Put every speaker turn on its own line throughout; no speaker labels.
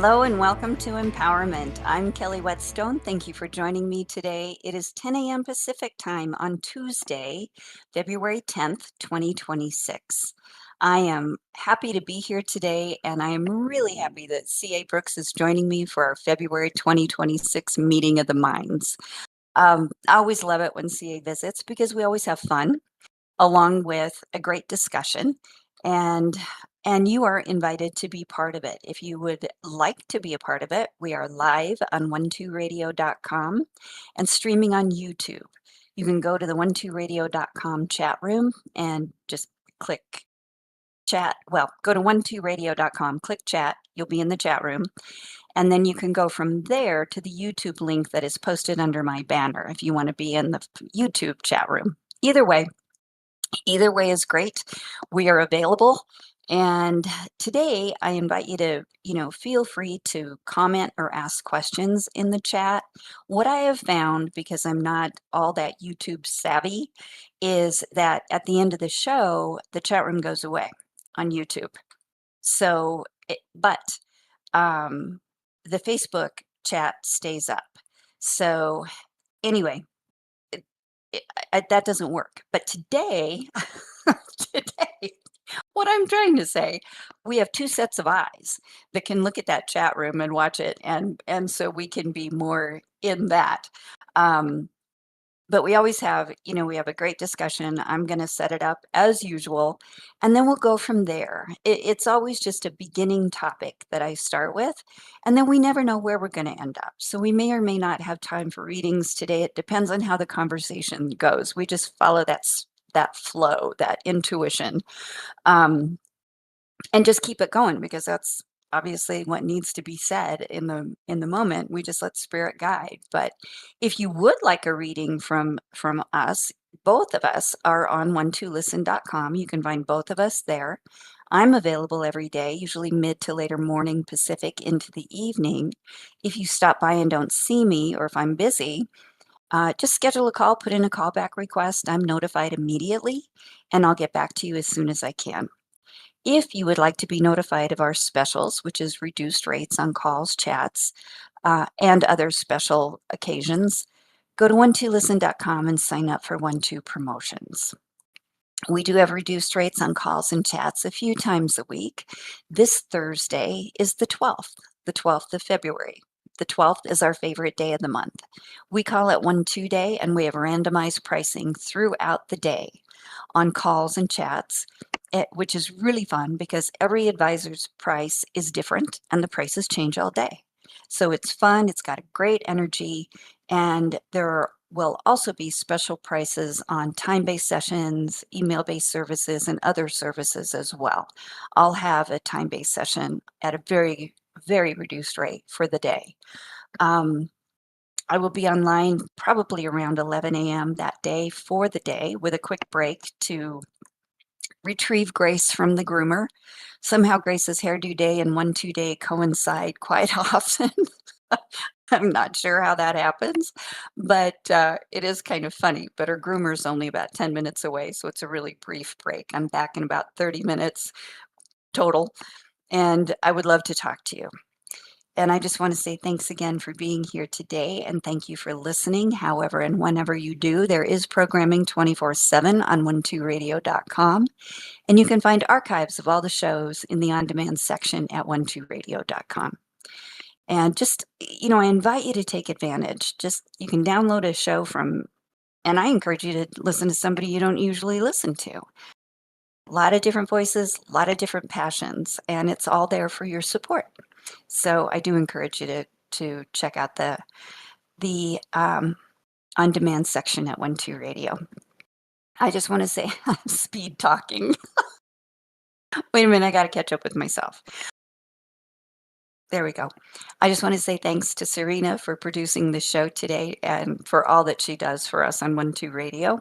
Hello and welcome to Empowerment. I'm Kelly Whetstone. Thank you for joining me today. It is 10 a.m. Pacific time on Tuesday, February 10th, 2026. I am happy to be here today, and I am really happy that C.A. Brooks is joining me for our February 2026 meeting of the minds. I always love it when C.A. visits because we always have fun along with a great discussion. And you are invited to be part of it. If you would like to be a part of it, we are live on 12radio.com and streaming on YouTube. You can go to the 12radio.com chat room and just click chat. Well, go to 12radio.com, click chat. You'll be in the chat room. And then you can go from there to the YouTube link that is posted under my banner if you want to be in the YouTube chat room. Either way is great. We are available. And today I invite you to, feel free to comment or ask questions in the chat. What I have found, because I'm not all that YouTube savvy, is that at the end of the show, the chat room goes away on YouTube. So, but the Facebook chat stays up. So anyway, that doesn't work. But today, what I'm trying to say, we have two sets of eyes that can look at that chat room and watch it, and so we can be more in that. But we always have, we have a great discussion. I'm going to set it up as usual, and then we'll go from there. It's always just a beginning topic that I start with, and then we never know where we're going to end up. So we may or may not have time for readings today. It depends on how the conversation goes. We just follow that flow, that intuition. And just keep it going, because that's obviously what needs to be said in the moment. We just let spirit guide. But if you would like a reading from us, both of us are on 12listen.com. You can find both of us there. I'm available every day, usually mid to later morning Pacific into the evening. If you stop by and don't see me, or if I'm busy, just schedule a call, put in a callback request. I'm notified immediately, and I'll get back to you as soon as I can. If you would like to be notified of our specials, which is reduced rates on calls, chats, and other special occasions, go to 12listen.com and sign up for 12 promotions. We do have reduced rates on calls and chats a few times a week. This Thursday is the 12th of February. The 12th is our favorite day of the month. We call it 1-2 day, and we have randomized pricing throughout the day on calls and chats, which is really fun because every advisor's price is different and the prices change all day. So it's fun, it's got a great energy, and there will also be special prices on time-based sessions, email-based services, and other services as well. I'll have a time-based session at a very, very reduced rate for the day. I will be online probably around 11 a.m. that day for the day, with a quick break to retrieve Grace from the groomer. Somehow Grace's hairdo day and 1-2 day coincide quite often. I'm not sure how that happens, but it is kind of funny. But her groomer's only about 10 minutes away, so it's a really brief break. I'm back in about 30 minutes total, and I would love to talk to you. And I just want to say thanks again for being here today, and thank you for listening. However and whenever you do, there is programming 24/7 on 12radio.com, and you can find archives of all the shows in the on-demand section at 12radio.com. And just, I invite you to take advantage. You can download a show and I encourage you to listen to somebody you don't usually listen to. A lot of different voices, a lot of different passions, and it's all there for your support. So I do encourage you to check out the on-demand section at 12 Radio. I just want to say, speed talking. Wait a minute, I got to catch up with myself. There we go. I just want to say thanks to Serena for producing the show today and for all that she does for us on 12 Radio.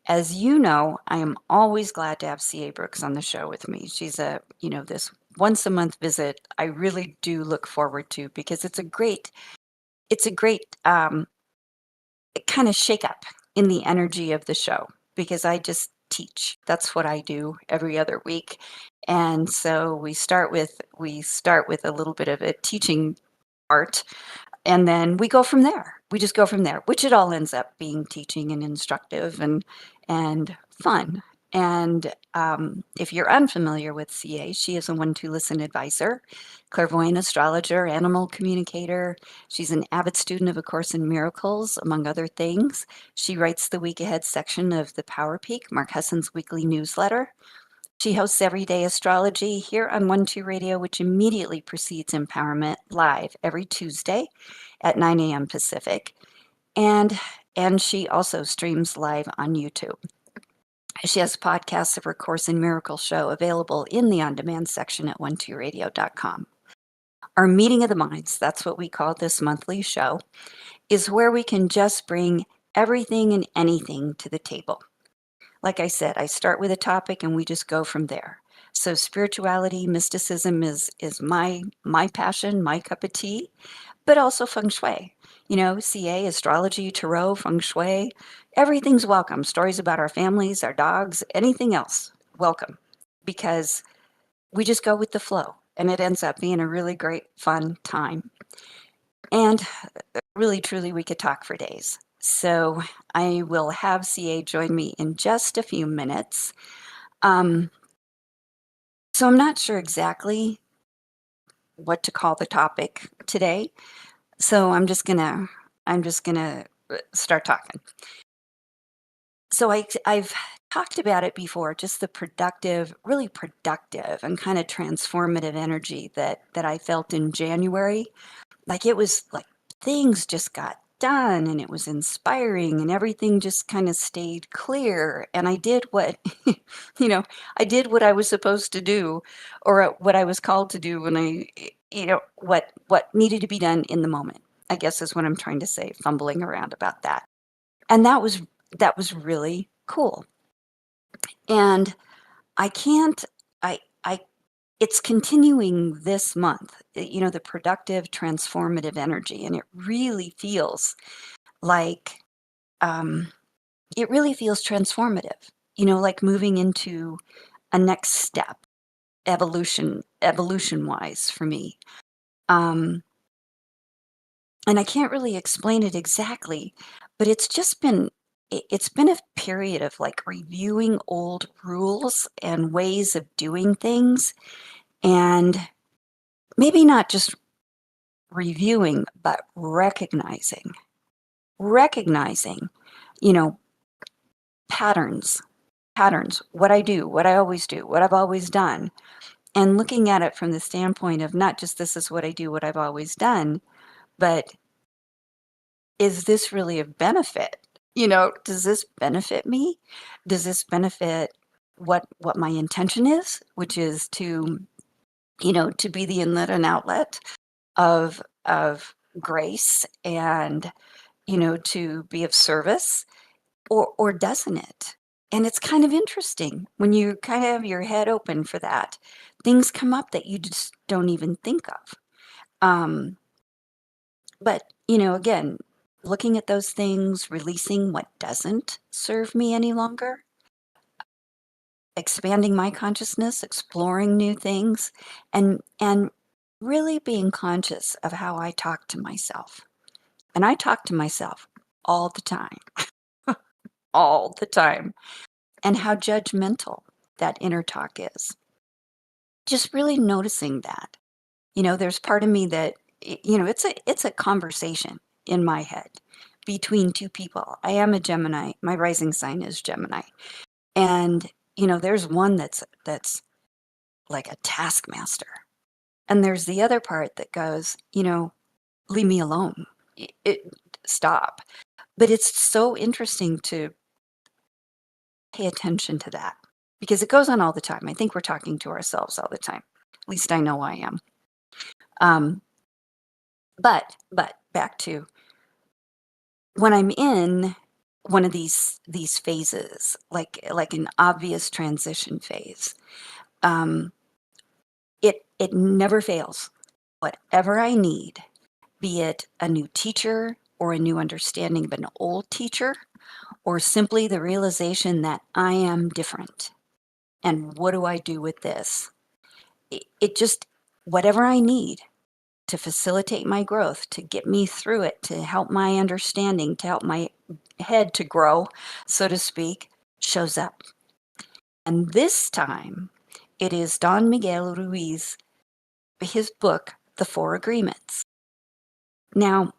As you know, I am always glad to have C.A. Brooks on the show with me. She's this once a month visit I really do look forward to, because it's a great kind of shake up in the energy of the show, because I just teach. That's what I do every other week. And so we start with a little bit of a teaching part, and then we go from there. We just go from there, which it all ends up being teaching and instructive and fun. And if you're unfamiliar with CA, she is a 12 Listen advisor, clairvoyant astrologer, animal communicator. She's an avid student of A Course in Miracles, among other things. She writes the week ahead section of the Power Peak, Mark Hessen's weekly newsletter. She hosts Everyday Astrology here on 12 Radio, which immediately precedes Empowerment, live every Tuesday at 9 a.m. Pacific. And she also streams live on YouTube. She has podcasts of her Course in Miracles show available in the on-demand section at 12radio.com. Our Meeting of the Minds, that's what we call this monthly show, is where we can just bring everything and anything to the table. Like I said, I start with a topic and we just go from there. So spirituality, mysticism is my passion, my cup of tea, but also feng shui. CA, astrology, tarot, feng shui, everything's welcome. Stories about our families, our dogs, anything else, welcome. Because we just go with the flow, and it ends up being a really great, fun time. And really, truly, we could talk for days. So I will have CA join me in just a few minutes. So I'm not sure exactly what to call the topic today. So I'm just gonna start talking. So I've talked about it before, just the productive, really productive and kind of transformative energy that I felt in January. Like it was like things just got done and it was inspiring and everything just kind of stayed clear. And I did what, you know, I did what I was supposed to do or what I was called to do when what needed to be done in the moment, I guess is what I'm trying to say, fumbling around about that. And that was really cool. And I can't I it's continuing this month, the productive, transformative energy, and like, um, it really feels transformative, like moving into a next step, evolution-wise for me. Um, and I can't really explain it exactly, but it's been a period of, like, reviewing old rules and ways of doing things, and maybe not just reviewing, but recognizing, you know, patterns, what I do, what I always do, what I've always done, and looking at it from the standpoint of not just this is what I do, what I've always done, but is this really of benefit? Does this benefit me? Does this benefit what my intention is, which is to be the inlet and outlet of grace and to be of service, or doesn't it? And it's kind of interesting when you kind of have your head open for that. Things come up that you just don't even think of. Um, but, again, looking at those things, releasing what doesn't serve me any longer, expanding my consciousness, exploring new things, and really being conscious of how I talk to myself. And I talk to myself all the time, all the time, and how judgmental that inner talk is. Just really noticing that. There's part of me that it's a conversation in my head between two people. I am a Gemini. My rising sign is Gemini. And there's one that's like a taskmaster. And there's the other part that goes, leave me alone. Stop. But it's so interesting to pay attention to that because it goes on all the time. I think we're talking to ourselves all the time. At least I know I am. Um, but back to when I'm in one of these phases, like an obvious transition phase, um, it never fails. Whatever I need, be it a new teacher or a new understanding of an old teacher, or simply the realization that I am different. And what do I do with this? It just, whatever I need to facilitate my growth, to get me through it, to help my understanding, to help my head to grow, so to speak, shows up. And this time, it is Don Miguel Ruiz, his book, The Four Agreements. Now,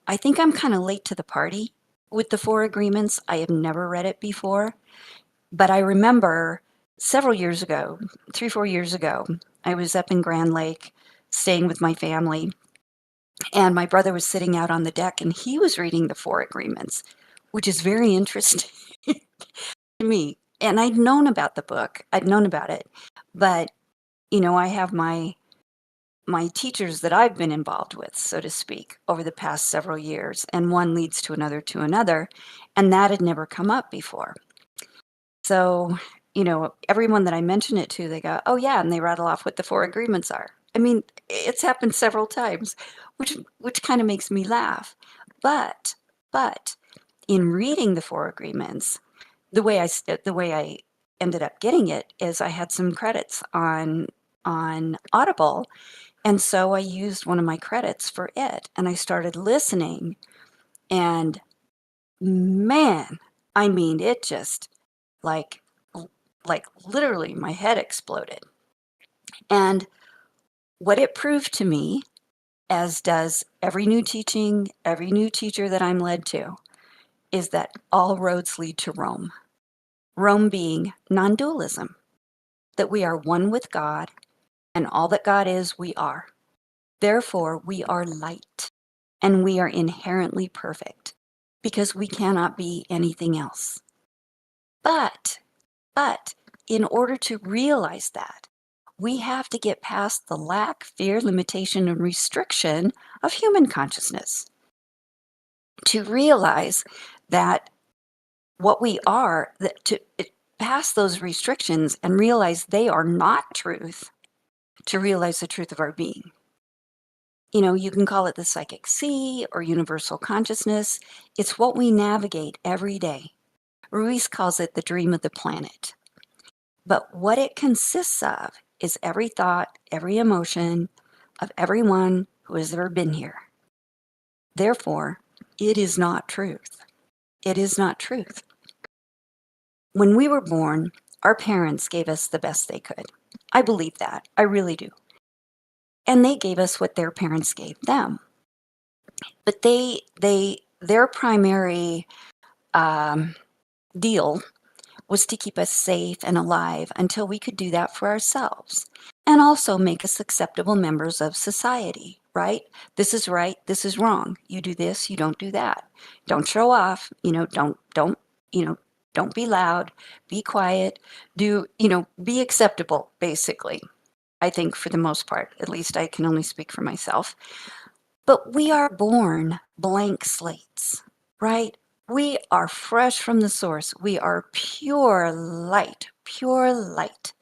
I think I'm kind of late to the party with The Four Agreements. I have never read it before, but I remember several years ago, 3, 4 years ago, I was up in Grand Lake staying with my family, and my brother was sitting out on the deck and he was reading The Four Agreements, which is very interesting to me. And I'd known about the book, I'd known about it, but I have my teachers that I've been involved with, so to speak, over the past several years, and one leads to another, and that had never come up before. So, everyone that I mention it to, they go, "Oh, yeah," and they rattle off what the 4 agreements are. I mean, it's happened several times, which kinda makes me laugh. But in reading the 4 agreements, the way I ended up getting it is I had some credits on Audible, and so I used one of my credits for it, and I started listening, and man, I mean, it just like like literally my head exploded. And what it proved to me, as does every new teaching, every new teacher that I'm led to, is that all roads lead to Rome. Rome being non-dualism, that we are one with God, and all that God is, we are. Therefore, we are light, and we are inherently perfect, because we cannot be anything else. But in order to realize that, we have to get past the lack, fear, limitation, and restriction of human consciousness to realize that what we are, that to pass those restrictions and realize they are not truth, to realize the truth of our being. You know, you can call it the psychic sea or universal consciousness. It's what we navigate every day. Ruiz calls it the dream of the planet. But what it consists of is every thought, every emotion of everyone who has ever been here. Therefore, it is not truth. It is not truth. When we were born, our parents gave us the best they could. I believe that. I really do. And they gave us what their parents gave them. But their primary deal was to keep us safe and alive until we could do that for ourselves, and also make us acceptable members of society, right? This is right, this is wrong. You do this, you don't do that. Don't show off, don't be loud, be quiet, be acceptable, basically. I think for the most part, at least I can only speak for myself. But we are born blank slates, right? We are fresh from the source. We are pure light, pure light.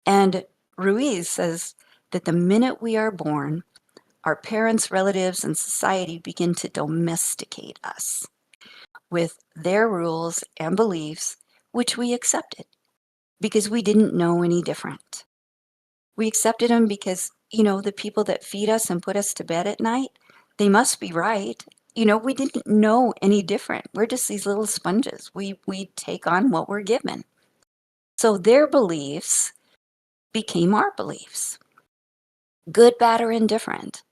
And Ruiz says that the minute we are born, our parents, relatives, and society begin to domesticate us with their rules and beliefs, which we accepted because we didn't know any different. We accepted them because, the people that feed us and put us to bed at night, they must be right. We didn't know any different. We're just these little sponges. We take on what we're given. So their beliefs became our beliefs. Good, bad, or indifferent.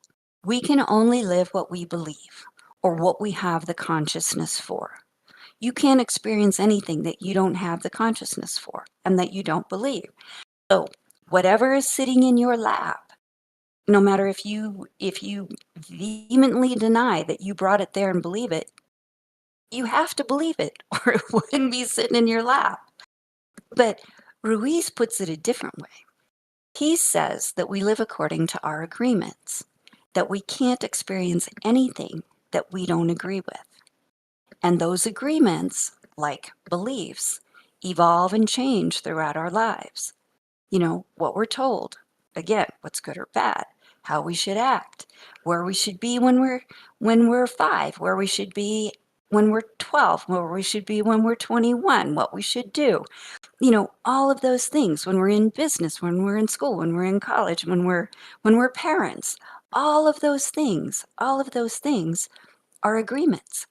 We can only live what we believe or what we have the consciousness for. You can't experience anything that you don't have the consciousness for and that you don't believe. So whatever is sitting in your lap, no matter if you vehemently deny that you brought it there and believe it, you have to believe it or it wouldn't be sitting in your lap. But Ruiz puts it a different way. He says that we live according to our agreements, that we can't experience anything that we don't agree with. And those agreements, like beliefs, evolve and change throughout our lives. What we're told, again, what's good or bad, how we should act, where we should be when we're 5, where we should be when we're 12, where we should be when we're 21, what we should do. All of those things, when we're in business, when we're in school, when we're in college, when we're parents, all of those things are agreements.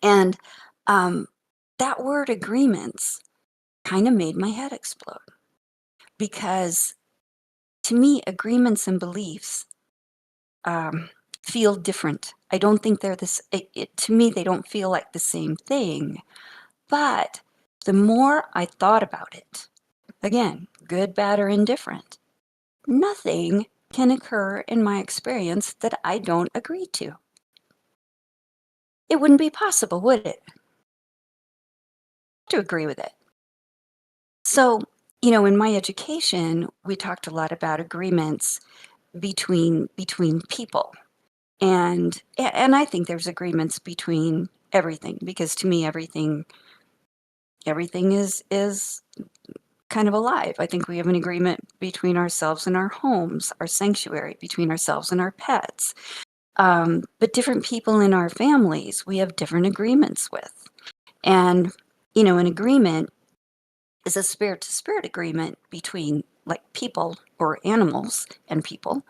And that word agreements kind of made my head explode. Because to me, agreements and beliefs feel different. I don't think they're to me, they don't feel like the same thing. But the more I thought about it, again, good, bad, or indifferent, nothing can occur in my experience that I don't agree to. It wouldn't be possible, would it? To agree with it. So, in my education, we talked a lot about agreements between people. And I think there's agreements between everything, because to me everything is kind of alive. I think we have an agreement between ourselves and our homes, our sanctuary, between ourselves and our pets. But different people in our families, we have different agreements with. And, an agreement is a spirit-to-spirit agreement between like people or animals and people.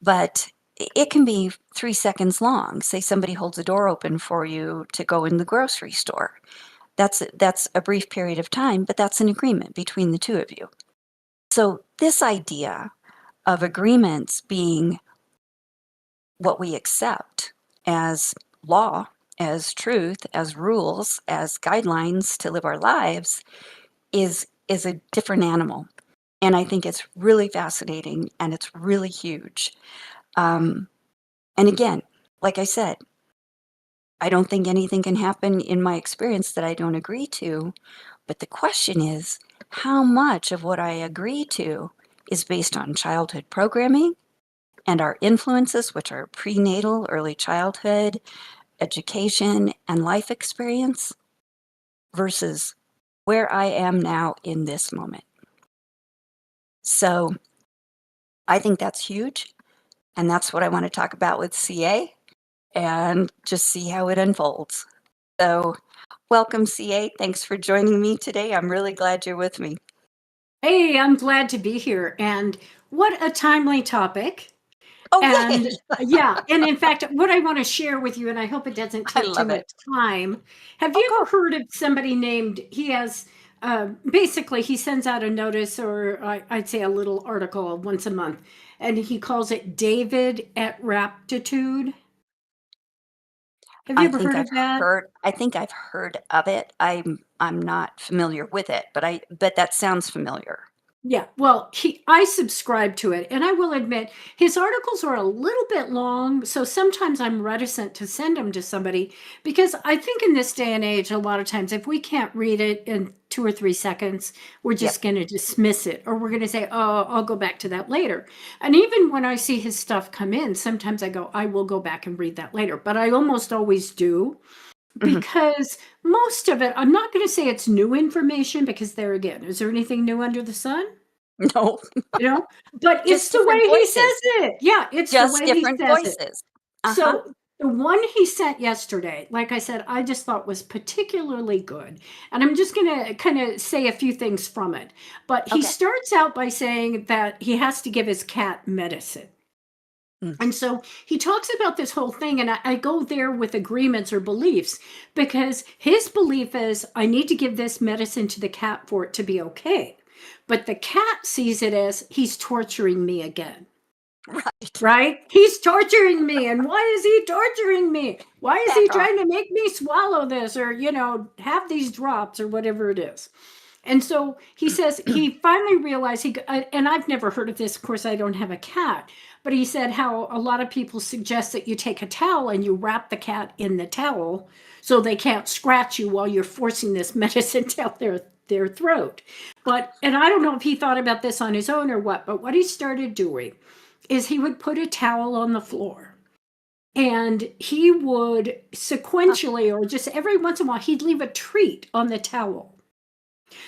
But it can be 3 seconds long. Say somebody holds a door open for you to go in the grocery store. That's a brief period of time, but that's an agreement between the two of you. So this idea of agreements being what we accept as law as truth, as rules, as guidelines to live our lives is a different animal. And I think it's really fascinating and it's really huge. Um, and again, like I said, I don't think anything can happen in my experience that I don't agree to. But the question is, how much of what I agree to is based on childhood programming and our influences, which are prenatal, early childhood, education, and life experience, versus where I am now in this moment. So I think that's huge. And that's what I want to talk about with CA and just see how it unfolds. So, welcome, CA. Thanks for joining me today. I'm really glad you're with me.
Hey, I'm glad to be here. And what a timely topic.
Oh,
And
yay!
yeah, and in fact, what I want to share with you, and I hope it doesn't
I
take too
love it.
much time. Have
Oh,
you ever
go.
heard of somebody named, he has basically, he sends out a notice or I'd say a little article once a month, and he calls it David at Raptitude. Have you ever heard of that?
I think I've heard of it. I'm not familiar with it, but that sounds familiar.
Yeah, well, I subscribe to it, and I will admit his articles are a little bit long, so sometimes I'm reticent to send them to somebody because I think in this day and age, a lot of times if we can't read it in 2 or 3 seconds, we're
Yep.
just going to dismiss it, or we're going to say, "Oh, I'll go back to that later." And even when I see his stuff come in, sometimes I go, "I will go back and read that later," but I almost always do
Mhm.
because most of it, I'm not going to say it's new information because there again, is there anything new under the sun?
No,
You know, but it's
just
the
different
way he says
voices.
it. Yeah, it's the
Just
way he
different
says it.
voices. Uh-huh.
So the one he sent yesterday, like I said, I just thought was particularly good. And I'm just going to kind of say a few things from it. But he
Okay.
starts out by saying that he has to give his cat medicine.
Mm.
And so he talks about this whole thing, and I go there with agreements or beliefs because his belief is I need to give this medicine to the cat for it to be okay. But the cat sees it as he's torturing me again,
Right.
right? He's torturing me. And why is he torturing me? Why is he
Back off.
trying to make me swallow this or, have these drops or whatever it is? And so he says he finally realized and I've never heard of this. Of course, I don't have a cat, but he said how a lot of people suggest that you take a towel and you wrap the cat in the towel so they can't scratch you while you're forcing this medicine down their throat. And I don't know if he thought about this on his own or what he started doing is he would put a towel on the floor and he would
Huh.
sequentially or just every once in a while he'd leave a treat on the towel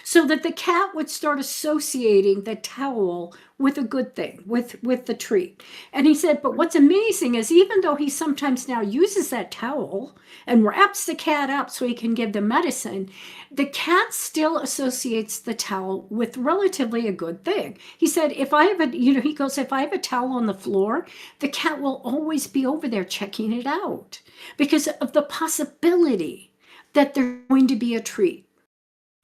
so that the cat would start associating the towel with a good thing with the treat. And he said, but what's amazing is even though he sometimes now uses that towel and wraps the cat up so he can give the medicine, the cat still associates the towel with relatively a good thing. He said, if I have he goes, if I have a towel on the floor, the cat will always be over there checking it out because of the possibility that there's going to be a treat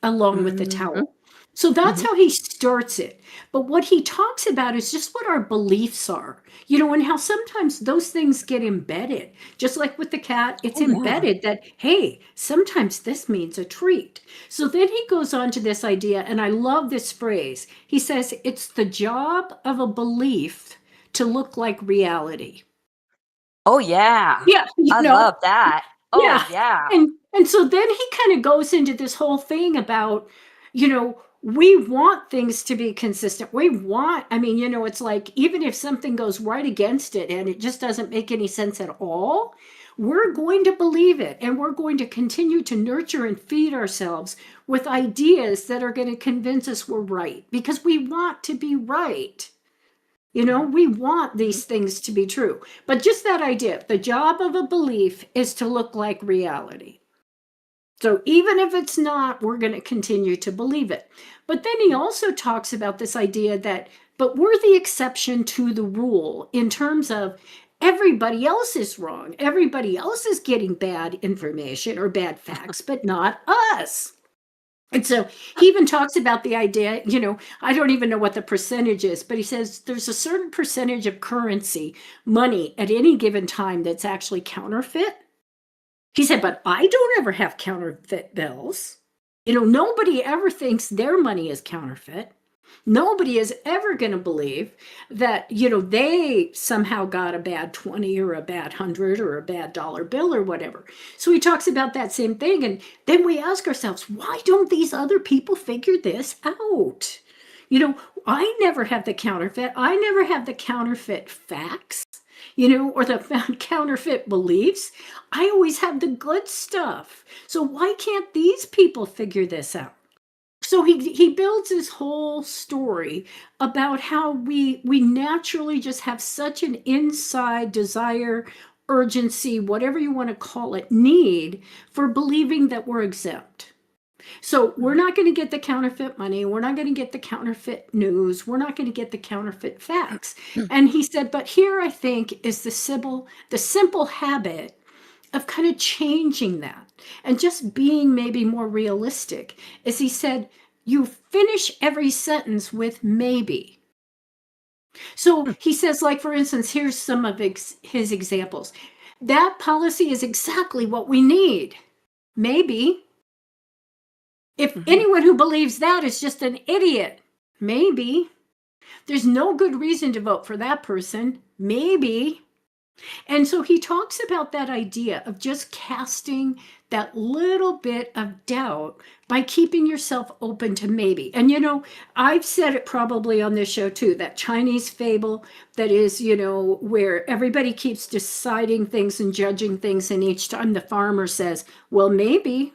along with the
Mhm.
towel. So that's
Mhm.
how he starts it. But what he talks about is just what our beliefs are, and how sometimes those things get embedded. Just like with the cat, it's
Oh, yeah.
embedded that, hey, sometimes this means a treat. So then he goes on to this idea, and I love this phrase. He says, it's the job of a belief to look like reality.
Oh, yeah.
Yeah,
I love that. Oh,
yeah.
yeah.
And so then he kind of goes into this whole thing about, we want things to be consistent. I mean, it's like even if something goes right against it and it just doesn't make any sense at all, we're going to believe it and we're going to continue to nurture and feed ourselves with ideas that are going to convince us we're right because we want to be right.
Mhm.
We want
Mhm.
these things to be true. But just that idea, the job of a belief is to look like reality. So even if it's not, we're going to continue to believe it. But then he also talks about this idea but we're the exception to the rule in terms of everybody else is wrong. Everybody else is getting bad information or bad facts, but not us. And so he even talks about the idea, I don't even know what the percentage is, but he says there's a certain percentage of currency, money at any given time that's actually counterfeit. He said, but I don't ever have counterfeit bills. Nobody ever thinks their money is counterfeit. Nobody is ever going to believe that, they somehow got a bad 20 or a bad 100 or a bad dollar bill or whatever. So he talks about that same thing. And then we ask ourselves, why don't these other people figure this out? I never have the counterfeit. I never have the counterfeit facts, or the counterfeit beliefs. I always have the good stuff. So why can't these people figure this out? So he builds this whole story about how we naturally just have such an inside desire, urgency, whatever you want to call it, need for believing that we're exempt. So we're not going to get the counterfeit money. We're not going to get the counterfeit news. We're not going to get the counterfeit facts. And he said, but here I think is the simple habit of kind of changing that and just being maybe more realistic. As he said, you finish every sentence with maybe. So he says, like, for instance, here's some of his examples. That policy is exactly what we need. Maybe. If anyone who believes that is just an idiot, maybe. There's no good reason to vote for that person, maybe. And so he talks about that idea of just casting that little bit of doubt by keeping yourself open to maybe. And, I've said it probably on this show too, that Chinese fable that is, where everybody keeps deciding things and judging things. And each time the farmer says, well, maybe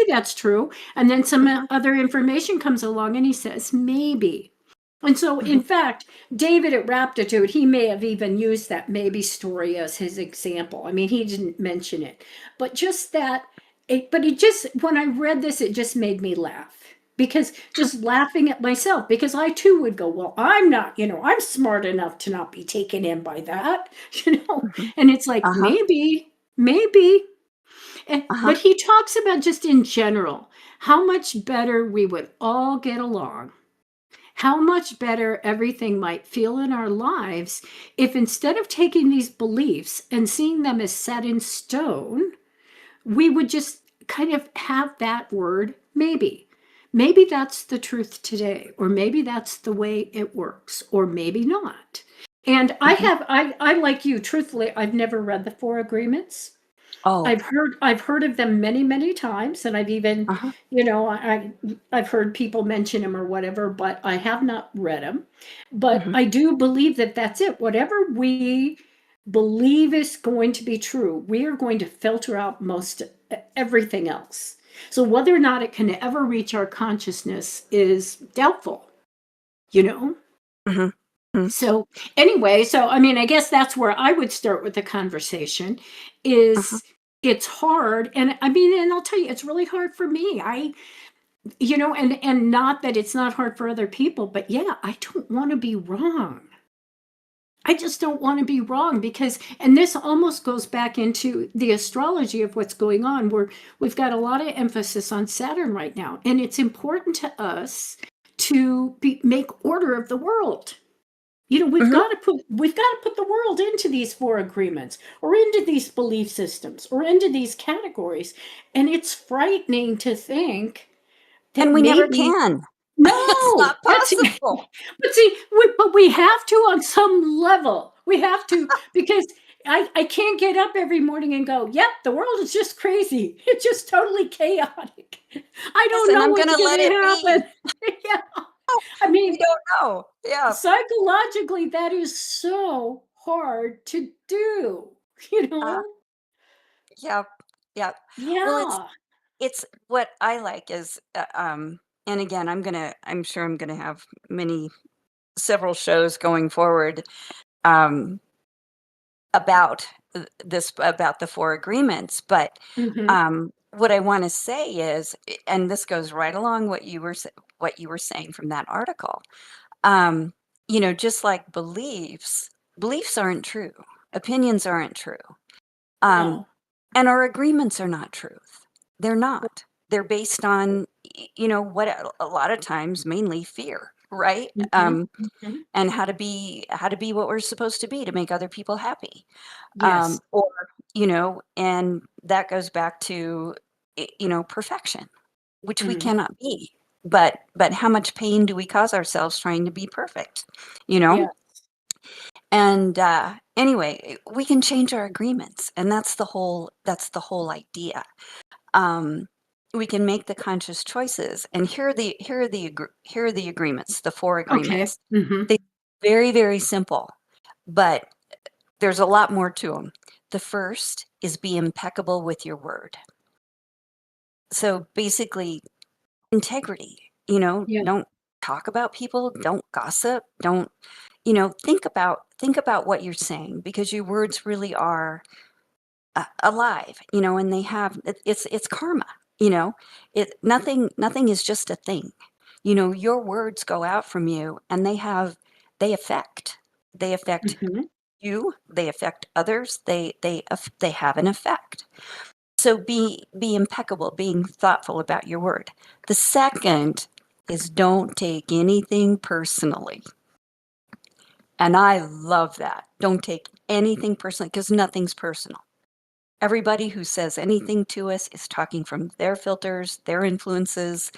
that's true. And then some other information comes along and he says, maybe. And so, in fact, David at Raptitude, he may have even used that maybe story as his example. I mean, he didn't mention it, but just that, when I read this, it just made me laugh, because just laughing at myself, because I too would go, well, I'm not, I'm smart enough to not be taken in by that, and it's like, maybe. But he talks about just in general, how much better we would all get along. How much better everything might feel in our lives if, instead of taking these beliefs and seeing them as set in stone, we would just kind of have that word, maybe. Maybe that's the truth today, or maybe that's the way it works, or maybe not. And I like you, truthfully, I've never read the Four Agreements.
Oh,
I've heard of them many, many times, and I've even, I've heard people mention them or whatever, but I have not read them. But I do believe that that's it. Whatever we believe is going to be true, we are going to filter out most everything else. So whether or not it can ever reach our consciousness is doubtful, So anyway, I mean, I guess that's where I would start with the conversation is it's hard. And I mean, and I'll tell you, it's really hard for me. And not that it's not hard for other people, but yeah, I don't want to be wrong. I just don't want to be wrong and this almost goes back into the astrology of what's going on, where we've got a lot of emphasis on Saturn right now. And it's important to us to make order of the world. We've got to put the world into these four agreements, or into these belief systems, or into these categories. And it's frightening to think that
and we never can.
No,
It's not possible.
But see, we have to on some level. We have to, because I can't get up every morning and go, yep, the world is just crazy. It's just totally chaotic. I don't know
I'm
what's
gonna
going
let
to
it
happen. Yeah. I mean,
We don't know. Yeah.
psychologically, that is so hard to do,
Yep. Yep. Well,
Yeah.
it's what I like is, and again, I'm sure I'm gonna have several shows going forward, um, about about the Four Agreements. But
Mhm.
what I want to say is, and this goes right along what you were saying from that article. Um, just like beliefs aren't true, opinions aren't true, um,
No.
and our agreements are not truth. They're not. They're based on, what a lot of times mainly fear, right?
Mhm. Mhm.
And how to be what we're supposed to be to make other people happy,
Yes.
or and that goes back to, perfection, which we
Mhm.
cannot be. But how much pain do we cause ourselves trying to be perfect, you know?
Yeah.
And anyway, we can change our agreements, and that's the whole idea. Um, we can make the conscious choices, and here are the agreements, the four
Okay.
agreements.
Mhm.
They very, very simple, but there's a lot more to them. The first is be impeccable with your word. So basically, integrity.
Yeah.
Don't talk about people, don't gossip, don't think about what you're saying, because your words really are alive, and they have it's karma. Nothing is just a thing. Your words go out from you, and they affect
Mhm.
you, they affect others, they have an effect. So be impeccable, being thoughtful about your word. The second is don't take anything personally. And I love that. Don't take anything personally, because nothing's personal. Everybody who says anything to us is talking from their filters, their influences,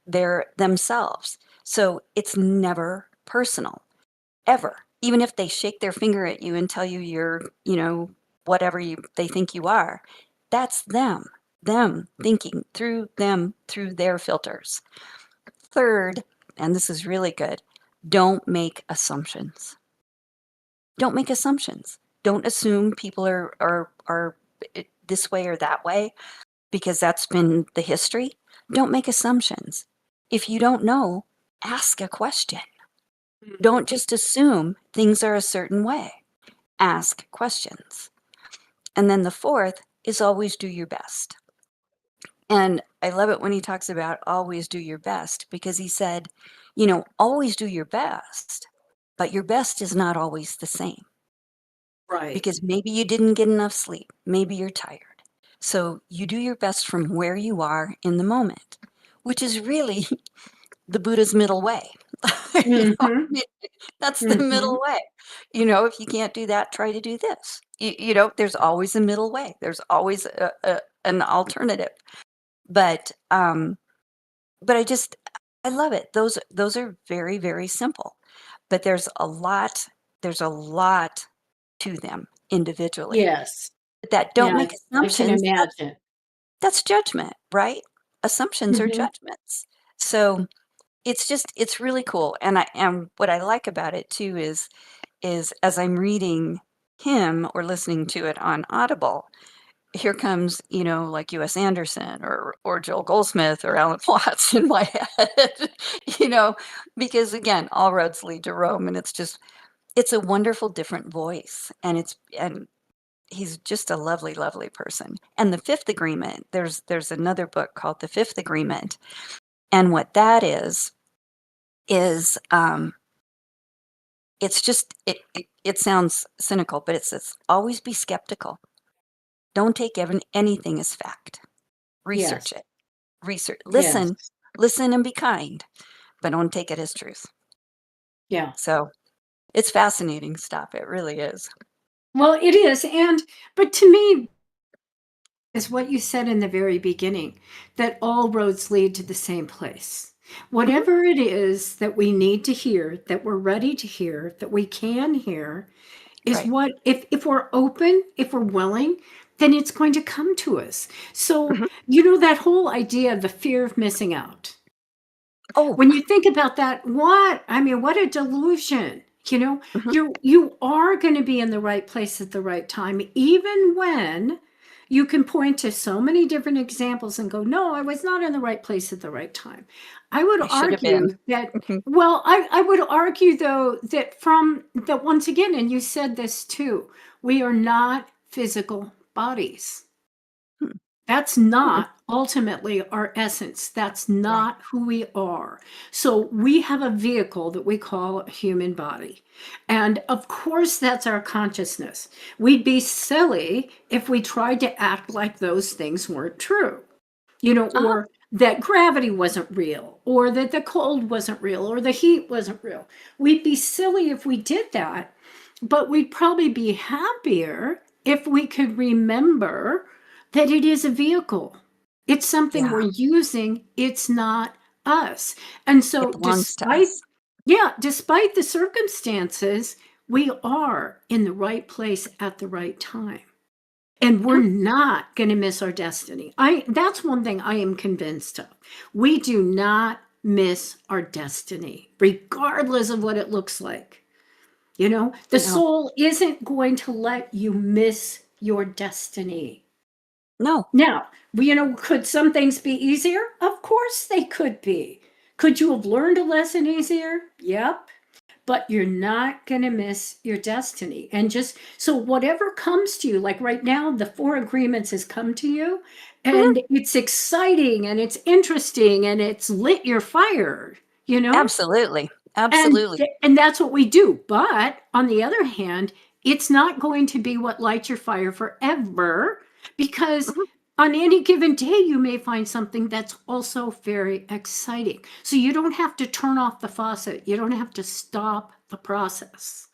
their themselves. So it's never personal, ever. Even if they shake their finger at you and tell you you're, whatever they think you are, that's them thinking through their filters. Third, and this is really good, don't make assumptions. Don't make assumptions. Don't assume people are this way or that way, because that's been the history. Don't make assumptions. If you don't know, ask a question. Don't just assume things are a certain way. Ask questions. And then the fourth is always do your best. And I love it when he talks about always do your best, because he said, always do your best, but your best is not always the same,
Right.
because maybe you didn't get enough sleep. Maybe you're tired. So you do your best from where you are in the moment, which is really the Buddha's middle way. I
Mhm.
mean, that's the
Mhm.
middle way. If you can't do that, try to do this. There's always a middle way. There's always an alternative. But I love it. Those are very, very simple. But there's a lot to them individually.
Yes.
But that don't make
Yes, I can
assumptions.
imagine.
That's judgment, right? Assumptions are
Mhm.
judgments. So it's really cool. And what I like about it too is as I'm reading him or listening to it on Audible, here comes, like U.S. Anderson or Joel Goldsmith or Alan Watts in my head, you know, because again, all roads lead to Rome, and it's a wonderful different voice, and he's just a lovely, lovely person. And the Fifth Agreement, there's another book called The Fifth Agreement, and what that is it's just it sounds cynical, but it says always be skeptical. Don't take anything as fact.
Yes.
Research it. Research.
Yes.
Listen, and be kind, but don't take it as truth.
Yeah.
So it's fascinating stuff. It really is.
Well, it is, but to me, is what you said in the very beginning, that all roads lead to the same place.
Mhm.
Whatever it is that we need to hear, that we're ready to hear, that we can hear, is
Right.
what if we're open, if we're willing, then it's going to come to us. So,
Mhm.
that whole idea of the fear of missing out.
Oh.
When you think about that, what a delusion.
Mhm.
You are going to be in the right place at the right time, even when you can point to so many different examples and go, no, I was not in the right place at the right time. I would
I should have been.
argue that,
Mhm.
well, I would argue though that once again, and you said this too, we are not physical bodies.
Hmm.
That's
Hmm.
not ultimately our essence. That's
Right.
not who we are. So we have a vehicle that we call a human body. And of course, that's our consciousness. We'd be silly if we tried to act like those things weren't true,
Uh-huh.
or that gravity wasn't real, or that the cold wasn't real, or the heat wasn't real. We'd be silly if we did that, but we'd probably be happier if we could remember that it is a vehicle. It's something
Yeah,
we're using, it's not us. And
it
so
belongs to us.
despite the circumstances, we are in the right place at the right time. And we're
Mhm.
not going to miss our destiny. That's one thing I am convinced of. We do not miss our destiny, regardless of what it looks like. The
No,
soul isn't going to let you miss your destiny.
no,
Now, could some things be easier? Of course they could be. Could you have learned a lesson easier? Yep. But you're not going to miss your destiny. And just so whatever comes to you, like right now, the Four Agreements has come to you,
Mhm.
and it's exciting and it's interesting and it's lit your fire, you know?
Absolutely,
And
absolutely.
and that's what we do. But on the other hand, it's not going to be what lights your fire forever, because
Mhm.
on any given day you may find something that's also very exciting. So you don't have to turn off the faucet. You don't have to stop the process,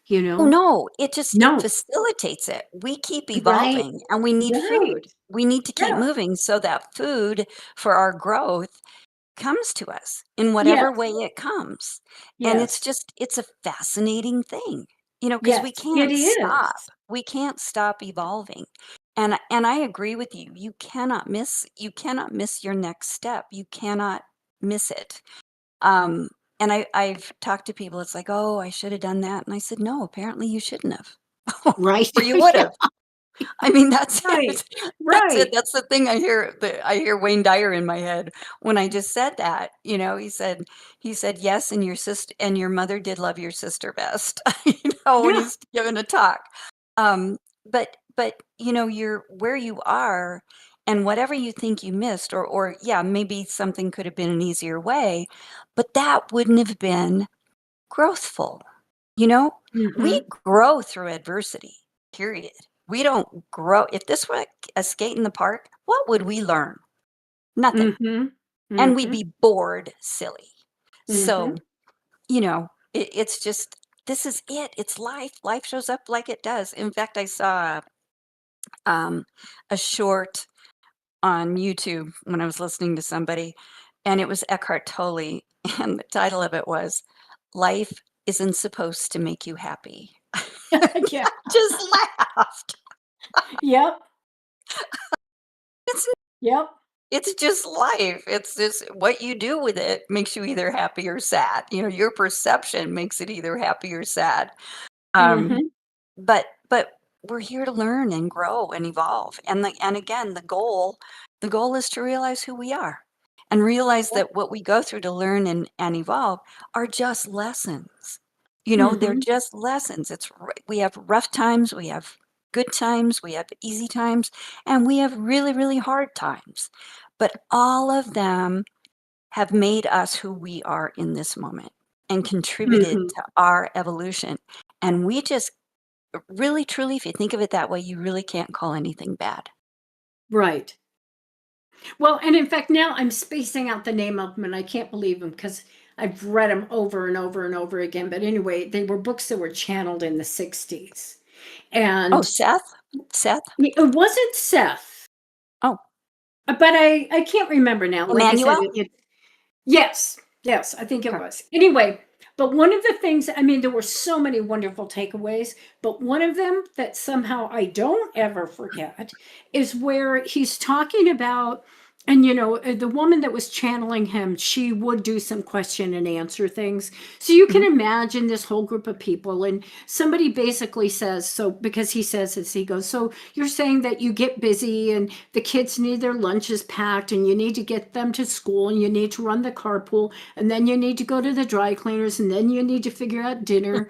you
Oh,
know?
no, it
No.
facilitates it. We keep
Right.
evolving, and we need
Right.
food. We need to keep
Yeah.
moving so that food for our growth comes to us in whatever way
Yes.
it comes. And
Yes.
it's a fascinating thing, because
Yes.
we
It
can't stop.
is.
We can't stop evolving. And I agree with you. You cannot miss your next step. You cannot miss it. Um, and I've talked to people, it's like, "Oh, I should have done that." And I said, "No, apparently you shouldn't have."
Right.
Or you would
Yeah.
have. I mean, that's
Right.
it. That's it.
Right.
That's the thing I hear Wayne Dyer in my head when I just said that, he said, "Yes, and your mother did love your sister best," when
Yeah.
he's giving a talk. But you're where you are and whatever you think you missed or yeah, maybe something could have been an easier way, but that wouldn't have been growthful, you know? We
Mhm.
grow through adversity, period. We don't grow if this were a skate in the park, what would we learn? Nothing.
Mhm.
And we'd
Mhm.
be bored silly. So,
Mhm.
it's just this is it. It's life. Life shows up like it does. In fact, I saw um, a short on YouTube when I was listening to somebody, and it was Eckhart Tolle, and the title of it was "Life Isn't Supposed to Make You Happy."
Yeah.
Just laughed.
Yep.
It's
Yep.
it's just life. It's just what you do with it makes you either happy or sad. Your perception makes it either happy or sad. Um,
Mhm.
but we're here to learn and grow and evolve. And again, the goal is to realize who we are and realize
Yep.
that what we go through to learn and evolve are just lessons. They're
Mhm.
just lessons. We have rough times, we have good times, we have easy times, and we have really, really hard times. But all of them have made us who we are in this moment and contributed
Mhm.
to our evolution. And we just really, truly, if you think of it that way, you really can't call anything bad.
Right. Well, and in fact, now I'm spacing out the name of them, and I can't believe them because I've read them over and over and over again. But anyway, they were books that were channeled in the 60s.
Oh,
And
Seth? Seth?
it wasn't Seth,
Oh,
but I can't remember now. Like I said,
Emmanuel?
yes, yes, I think it
Okay.
was. Anyway, but one of the things, I mean, there were so many wonderful takeaways, but one of them that somehow I don't ever forget is where he's talking about, and the woman that was channeling him, she would do some question and answer things. So you can
Mhm.
imagine this whole group of people, and somebody basically says, so because he says this, he goes, so you're saying that you get busy and the kids need their lunches packed and you need to get them to school and you need to run the carpool and then you need to go to the dry cleaners and then you need to figure out dinner.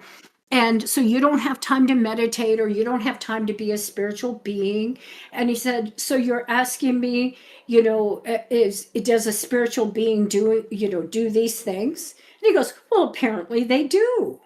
And so you don't have time to meditate or you don't have time to be a spiritual being. And he said, so you're asking me, does a spiritual being do these things? And he goes, well, apparently they do.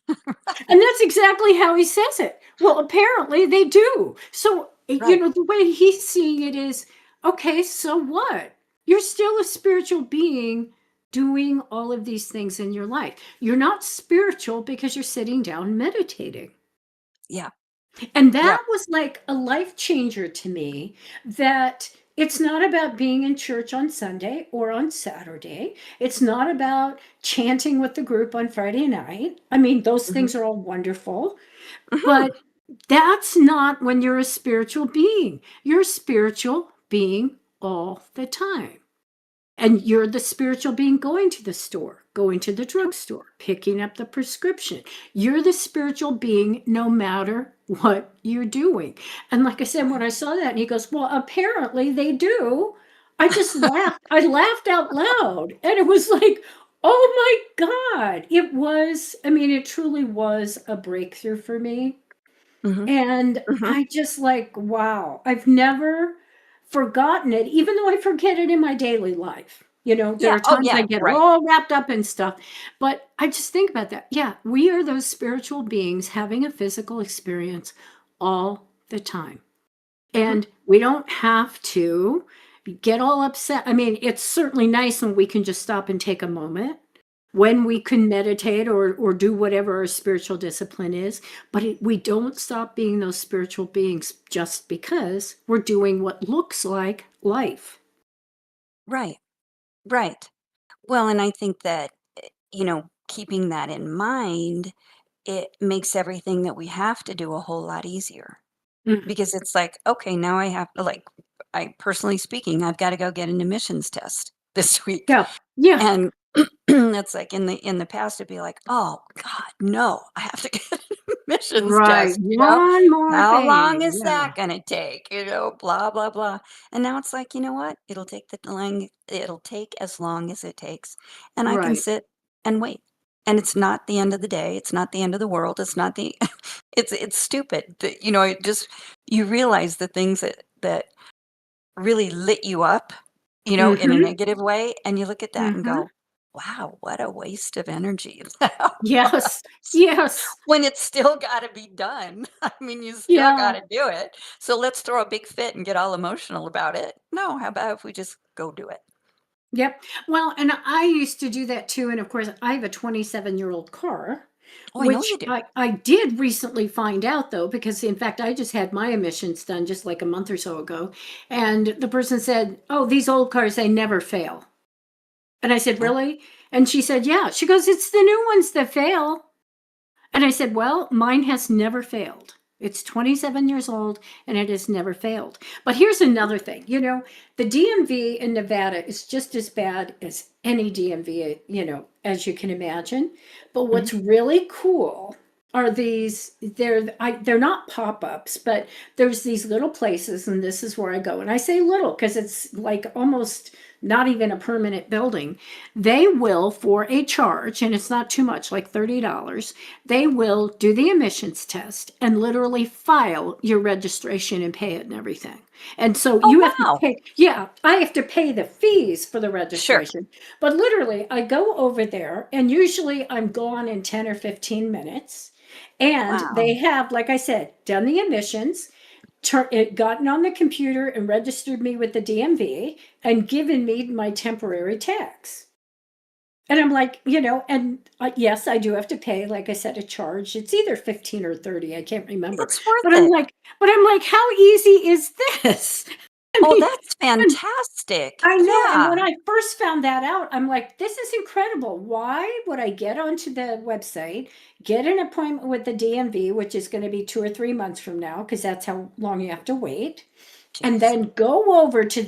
And that's exactly how he says it. Well, apparently they do. So,
Right.
the way he's seeing it is, okay, so what? You're still a spiritual being doing all of these things in your life. You're not spiritual because you're sitting down meditating.
Yeah.
And
Yeah.
that was like a life changer to me, that it's not about being in church on Sunday or on Saturday. It's not about chanting with the group on Friday night. I mean, those
Mhm.
things are all wonderful,
Mhm.
but that's not when you're a spiritual being. You're a spiritual being all the time. And you're the spiritual being going to the store, going to the drugstore, picking up the prescription. You're the spiritual being no matter what you're doing. And like I said, when I saw that, and he goes, well, apparently they do. I just laughed. I laughed out loud. And it was like, oh my God. It was, I mean, it truly was a breakthrough for me.
Mhm.
And
Mhm.
I just like, wow, I've never forgotten it, even though I forget it in my daily life. You know, there
Yeah.
are
Oh,
times I
yeah.
get
Right.
all wrapped up in stuff, but I just think about that. Yeah, we are those spiritual beings having a physical experience all the time.
Mhm.
And we don't have to get all upset. I mean, it's certainly nice when we can just stop and take a moment, when we can meditate or do whatever our spiritual discipline is, but we don't stop being those spiritual beings just because we're doing what looks like life.
Right. Right. Well, and I think that, keeping that in mind, it makes everything that we have to do a whole lot easier
Mhm.
because it's like, okay, now I have to, like, I personally speaking, I've got to go get an emissions test this week.
Yeah, yeah,
And that's like in the past, it'd be like, oh God, no, I have to get an emissions
right.
test,
One more
how long
thing.
is
Yeah,
that gonna take? Blah, blah, blah. And now it's like, you know what? It'll take as long as it takes. And I can
right.
sit and wait. And it's not the end of the day. It's not the end of the world. It's not the it's stupid that, it just you realize the things that really lit you up, in a
Hmm.
negative way, and you look at that and
Hmm.
go, "Wow, what a waste of energy that
Yes,
was,"
yes,
when it's still gotta be done. I mean, you still
yeah.
gotta do it. So let's throw a big fit and get all emotional about it. No, how about if we just go do it?
Yep. Well, and I used to do that too. And of course, I have a 27-year-old car,
Oh, I know
which
you do.
I did recently find out though, because in fact, I just had my emissions done just like a month or so ago. And the person said, oh, these old cars, they never fail. And I said,
Yeah.
really? And she said, yeah. She goes, it's the new ones that fail. And I said, well, mine has never failed. It's 27 years old and it has never failed. But here's another thing, the DMV in Nevada is just as bad as any DMV, as you can imagine. But
Mhm.
what's really cool are they're not pop-ups, but there's these little places, and this is where I go. And I say little because it's like almost not even a permanent building. They will, for a charge, and it's not too much, like $30, they will do the emissions test and literally file your registration and pay it and everything. And so
Oh,
you have to
wow.
pay, yeah, I have to pay the fees for the
Sure.
registration. But literally, I go over there and usually I'm gone in 10 or 15 minutes. And they
Wow.
have, like I said, done the emissions, gotten on the computer and registered me with the DMV and given me my temporary tax. And I'm like, and yes, I do have to pay, like I said, a charge. It's either 15 or 30. I can't remember.
It's worth
But I'm
it.
like, but I'm like, how easy is this? I
Oh,
mean,
that's
and
fantastic.
I know. And
Yeah.
when I first found that out, I'm like, this is incredible. Why would I get onto the website, get an appointment with the DMV, which is going to be 2 or 3 months from now, because that's how long you have to wait, and
Jeez.
then go over to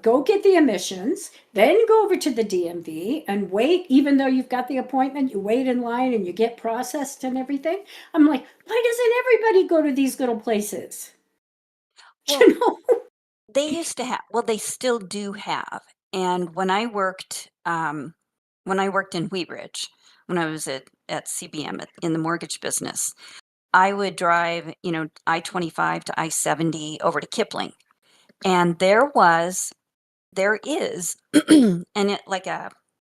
go get the emissions, then go over to the DMV and wait, even though you've got the appointment, you wait in line and you get processed and everything. I'm like, why doesn't everybody go to these little places?
Well,
You know?
they used to have well, they still do have, and when I worked in Wheat Ridge, when I was at CBM in the mortgage business, I would drive, I-25 to I-70 over to Kipling, and there is an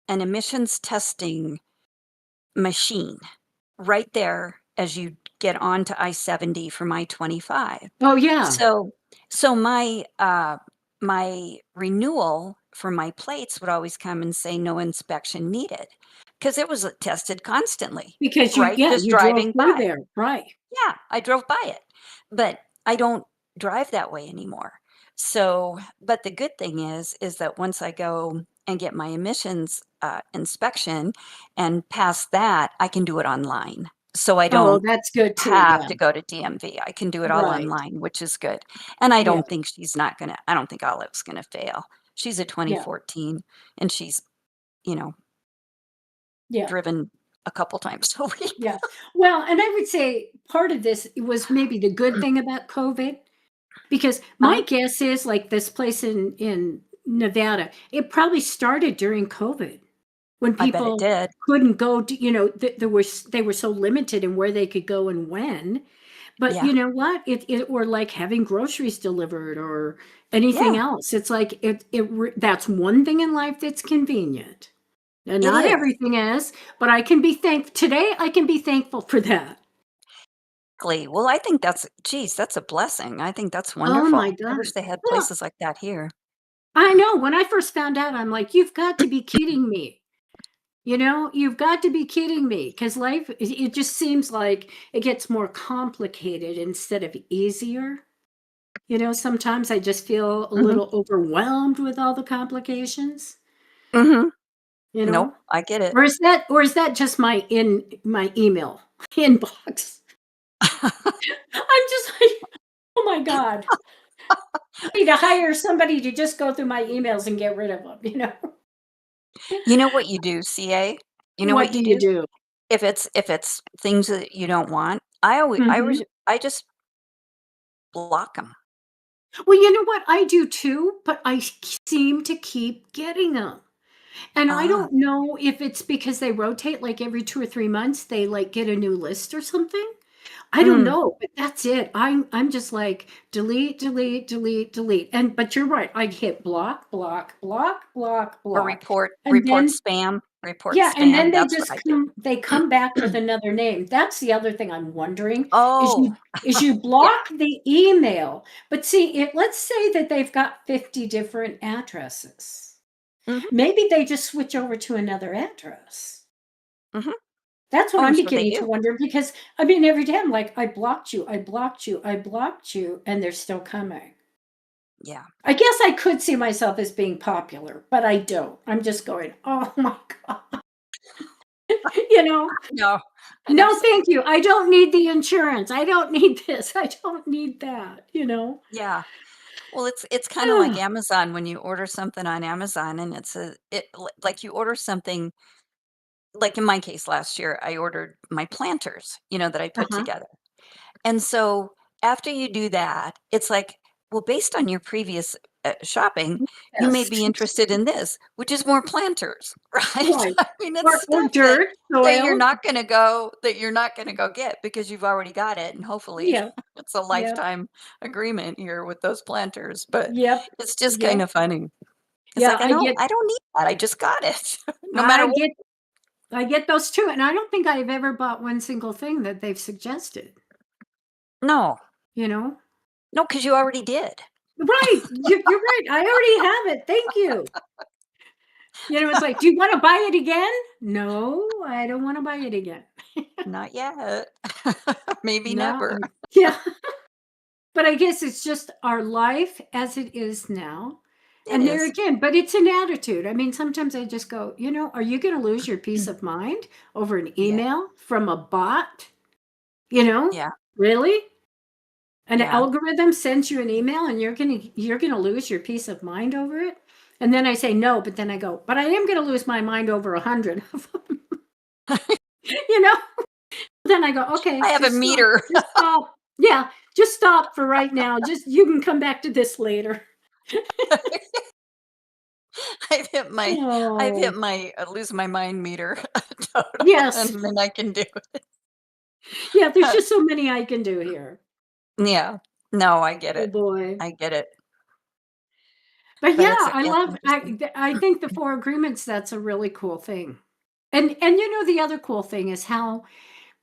emissions testing machine right there as you get onto I-70 from I-25.
Oh, yeah.
So so my renewal for my plates would always come and say no inspection needed because it was tested constantly,
Because
right? Just
you drove
driving
through
by.
there, right.
Yeah, I drove by it, but I don't drive that way anymore. So, but the good thing is that once I go and get my emissions inspection and pass that, I can do it online. So I
Oh,
don't
that's good too,
have
yeah.
to go to DMV. I can do it all
Right.
online, which is good. And I
Yeah,
don't think she's not gonna, I don't think Olive's gonna fail. She's a
yeah,
2014 and she's, you know,
yeah.
driven a couple times a week.
Yeah. Well, and I would say part of this was maybe the good thing about COVID, because my
Uh,
guess is like this place in Nevada, it probably started during COVID when
I bet it
people
did.
couldn't go to, they were so limited in where they could go and when. But
Yeah.
you know what? It or like having groceries delivered or anything
Yeah,
else. It's like that's one thing in life that's convenient. And
it
not
is.
everything is, but I can be today I can be thankful for that.
Well, I think geez, that's a blessing. I think that's
Oh my
wonderful. I
god.
wish they had
Well,
places like that here.
I know when I first found out, I'm like, "You've got to be kidding me." You've got to be kidding me because life, it just seems like it gets more complicated instead of easier. Sometimes I just feel a
Mhm.
little overwhelmed with all the complications,
Mhm.
you
Nope,
know?
I get it.
Or is that just my email inbox? I'm just like, "Oh my god. I need to hire somebody to just go through my emails and get rid of them."
You know what you do, CA? You know
What
what
do
you
you
do?
do?
If it's things that you don't want,
Mhm.
I just block them.
Well, you know what? I do too, but seem to keep getting them. And I
Ah,
don't know if it's because they rotate, like, every 2 or 3 months, they, like, get a new list or something? I don't
mm,
know, but that's it. I'm just like, delete, delete, delete, delete, but you're right, I hit block, block, block, block,
or
block, and
report
then
spam, report
yeah, and
spam,
then
that's what I
they come back with
do.
another name. That's the other thing I'm wondering, is
Oh,
you
yeah.
block the email, but see, let's say that they've got 50 different addresses.
Mhm,
Maybe they just switch over to another address.
mhm.
That's what
Oh, I'm
I'm
sure they
beginning to
do.
wonder because, I mean, every day I'm like, "I blocked you, I blocked you, I blocked you," and they're still coming.
Yeah.
I guess I could see myself as being popular, but I don't. I'm just going, "Oh my god." You know?
No, I know
"No,
some
thank you. I don't need the insurance. I don't need this. I don't need that."
yeah. Well, it's kinda like Amazon when you order something on Amazon and like you order something like in my case last year, I ordered my planters, that I put
Uh-huh.
together. And so after you do that, it's like, well, based on your previous shopping, you may
Yes.
be interested in this, which is more planters, right?
Right.
I mean, it's
Or
stuff that
dirt,
that you're
soil.
not going to go that you're not going to go get because you've already got it, and hopefully
Yeah.
it's a
Yep.
lifetime agreement here with those planters. But
Yep.
it's just kind
Yep.
of funny. It's
Yeah,
like I don't need that. I just got it, no matter
I
what.
get I get those too, and I don't think I've ever bought one single thing that they've suggested,
No,
you know?
no, because you already did.
Right. You're right. I already have it. Thank you. It's like, "Do you wanna buy it again?" "No, I don't wanna buy it again."
Not yet. Maybe
No,
never.
yeah. But I guess it's just our life as it is now.
It
And there
is.
again, but it's an attitude. I mean, sometimes I just go, are you going to lose your peace of mind over an
Yeah.
email from a bot? You know,
Yeah.
really? An
Yeah.
algorithm sends you an email and you're going to lose your peace of mind over it? And then I say no, but then I go, but I am going to lose my mind over 100 of them. you know? Then I go,
I
okay,
have a
just stop.
meter.
Just stop. Yeah, just stop for right now. Just you can come back to this later.
I've hit my
Oh,
lose my mind meter total,
yes.
and then I can do it.
Yeah, there's just so many I can do here.
Yeah. No, I get
Oh
it.
boy.
I get it.
But
But
yeah, I
it's
love
interesting.
I think the 4 agreements, that's a really cool thing. And the other cool thing is how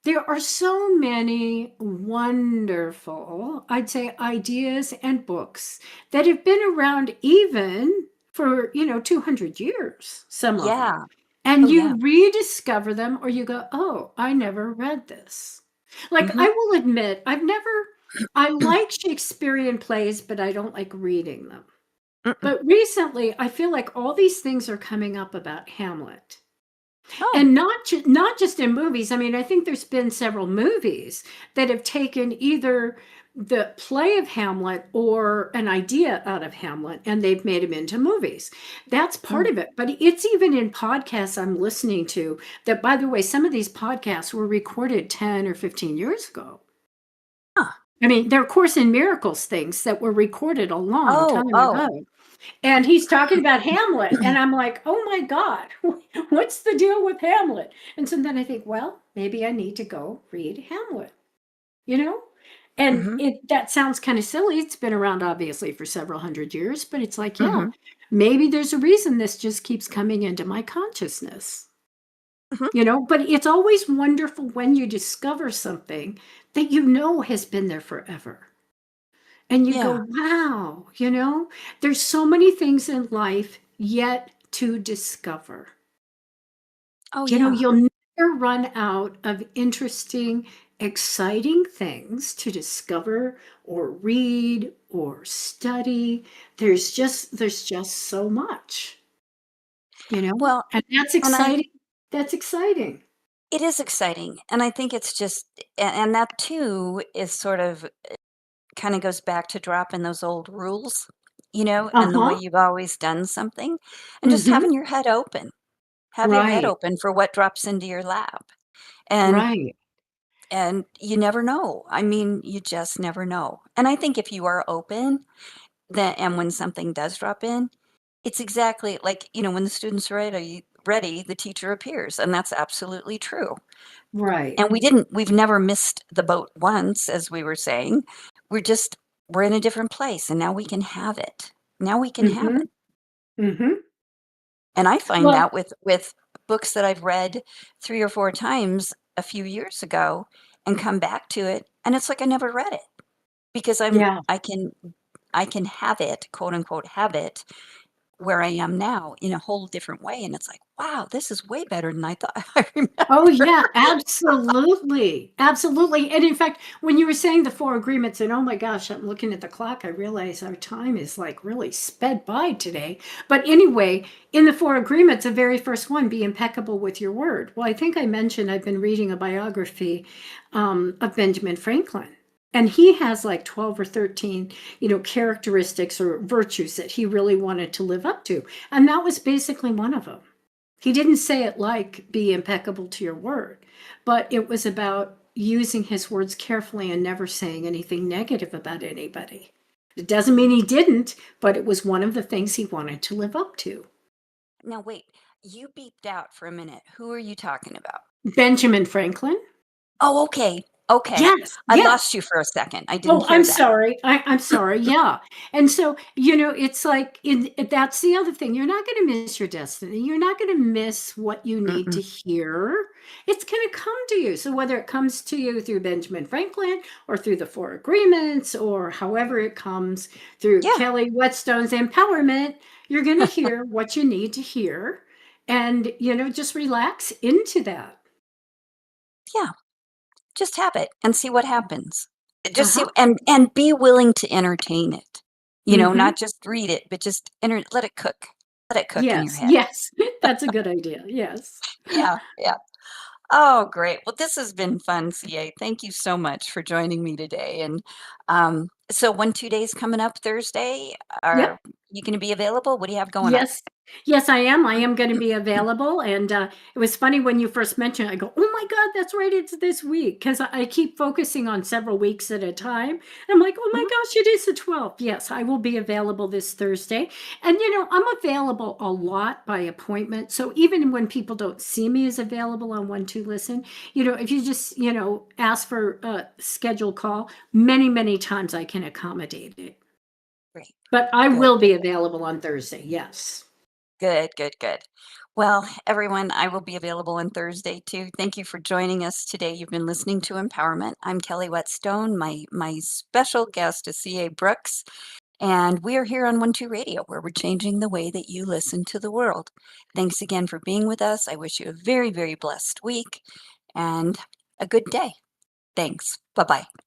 there are so many wonderful, I'd say, ideas and books that have been around even for, 200 years, some of them.
Yeah.
And
Oh, yeah.
you rediscover them or you go, "Oh, I never read this." Like,
Mhm.
I will admit, I like Shakespearean plays, but I don't like reading them.
Mm-mm.
But recently, I feel like all these things are coming up about Hamlet.
Oh,
And not just in movies. I mean, I think there's been several movies that have taken either the play of Hamlet or an idea out of Hamlet and they've made them into movies. That's part
mm.
of it. But it's even in podcasts I'm listening to that, by the way, some of these podcasts were recorded 10 or 15 years ago.
Huh.
I mean, they're Course in Miracles things that were recorded a long
Oh,
time
oh.
ago. And he's talking about Hamlet. And I'm like, oh my God, what's the deal with Hamlet? And so then I think, well, maybe I need to go read Hamlet, you know? And
Mhm,
that sounds kind of silly. It's been around obviously for several hundred years, but it's like, yeah,
mhm,
maybe there's a reason this just keeps coming into my consciousness.
mhm.
But it's always wonderful when you discover something that has been there forever. And you
Yeah.
go, wow, there's so many things in life yet to discover.
Oh, yeah.
You'll never run out of interesting, exciting things to discover or read or study. There's just so much,
Well,
and that's
and I
exciting. That's exciting.
it is exciting, and I think it's just and that too is sort of kinda goes back to dropping those old rules, and the way
Uh-huh.
you've always done something, and just
Mhm.
having your head open. Have your head
Right.
open for what drops into your lap, and
Right.
you never know. I mean, you just never know, and I think if you are open, then and when something does drop in, it's exactly like, when the students are ready, the teacher appears, and that's absolutely true.
Right.
And we've never missed the boat once, as we were saying. We're in a different place, and now we can have it. Now we can have it.
Mhm. Mhm.
And I find
Well,
that with books that I've read 3 or 4 times a few years ago and come back to it, and it's like I never read it because
yeah.
I can have it, quote unquote, "have it" where I am now in a whole different way, and it's like, "Wow, this is way better than I thought I
Oh,
remember."
yeah, absolutely, absolutely, and in fact, when you were saying the 4 agreements and, oh my gosh, I'm looking at the clock, I realize our time is, like, really sped by today, but anyway, in the 4 agreements, the very first one, "Be impeccable with your word." Well, I think I mentioned I've been reading a biography, of Benjamin Franklin, and he has, like, 12 or 13, characteristics or virtues that he really wanted to live up to, and that was basically one of them. He didn't say it like be impeccable to your word, but it was about using his words carefully and never saying anything negative about anybody. It doesn't mean he didn't, but it was one of the things he wanted to live up to.
Now wait, you beeped out for a minute. Who are you talking about?
Benjamin Franklin?
Oh, okay, okay.
Yes,
I
yeah.
lost you for a second. I didn't
Oh,
hear
I'm
that.
sorry. I'm sorry. Yeah. And so, it's like that's the other thing. You're not going to miss your destiny. You're not going to miss what you need
Mm-mm.
to hear. It's going to come to you. So whether it comes to you through Benjamin Franklin or through the Four Agreements or however it comes through
Yeah,
Kelly Whetstone's empowerment, you're going to hear what you need to hear and, just relax into that.
yeah. Just have it and see what happens. Just see
Uh-huh.
and be willing to entertain it.
Mhm.
Not just read it, but just let it cook. Let it cook in your
Yes.
head.
Yes. That's a good idea. Yes.
Yeah, yeah. Oh, great. Well, this has been fun, CA. Thank you so much for joining me today. And so 2 days coming up Thursday.
Yep.
Are you gonna be available? What do you have going on?
Yes. Yes, I am. I am gonna be available, and, it was funny when you first mentioned it, I go, "Oh my god, that's right, it's this week," 'cause I keep focusing on several weeks at a time, and I'm like, "Oh my
Mhm.
gosh, it is the 12th." Yes, I will be available this Thursday, and, I'm available a lot by appointment, so even when people don't see me as available on One to Listen, if you just, ask for a scheduled call, many, many times I can accommodate it.
Great.
But I
Good,
will
good,
be
good.
available on Thursday, yes.
Good, good, good. Well, everyone, I will be available on Thursday too. Thank you for joining us today. You've been listening to Empowerment. I'm Kelly Whetstone. My special guest is CA Brooks. And we are here on 1-2 Radio, where we're changing the way that you listen to the world. Thanks again for being with us. I wish you a very, very blessed week and a good day. Thanks. Bye-bye.